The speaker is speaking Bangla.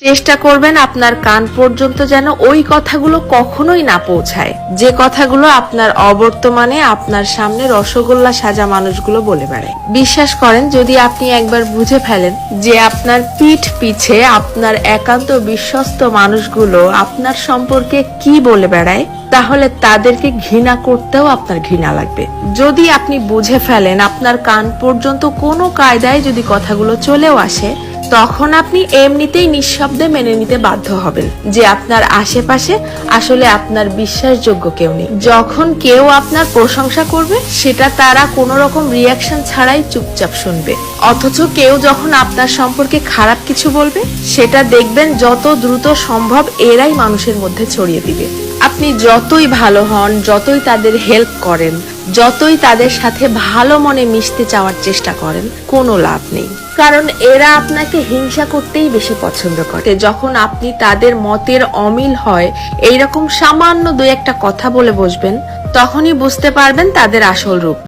চেষ্টা করবেন আপনার কান পর্যন্ত যেন ওই কথাগুলো কখনোই না পৌঁছায়, যে কথাগুলো আপনার অবর্তমানে আপনার সামনে রসগোল্লা সাজা মানুষগুলো বলে বেড়ায়। বিশ্বাস করেন, যদি আপনি একবার বুঝে ফেলেন যে আপনার পিঠ পিছে আপনার একান্ত বিশ্বস্ত মানুষগুলো আপনার সম্পর্কে কি বলে বেড়ায়, তাহলে তাদেরকে ঘৃণা করতেও আপনার ঘৃণা লাগবে। যদি আপনি বুঝে ফেলেন আপনার কান পর্যন্ত কোনো কায়দায় যদি কথাগুলো চলেও আসে, তখন আপনি এমনিতেই নিঃশব্দে মেনে নিতে বাধ্য হবেন যে আপনার আশেপাশে আসলে আপনার বিশ্বাসযোগ্য কেউ নেই। যখন কেউ আপনার প্রশংসা করবে, সেটা তারা কোনো রকম রিয়াকশন ছাড়াই চুপচাপ শুনবে। অথচ কেউ যখন আপনার সম্পর্কে খারাপ কিছু বলবে, সেটা দেখবেন যত দ্রুত সম্ভব এরাই মানুষের মধ্যে ছড়িয়ে দিবে। আপনি যতই ভালো হন, যতই তাদের হেল্প করেন, যতই তাদের সাথে ভালো মনে মিশতে চাওয়ার চেষ্টা করেন, কোনো লাভ নেই। কারণ এরা আপনাকে হিংসা করতেই বেশি পছন্দ করে। যখন আপনি তাদের মতের অমিল হয় এইরকম সামান্য দুই একটা কথা বলে বসবেন, তখনই বুঝতে পারবেন তাদের আসল রূপ।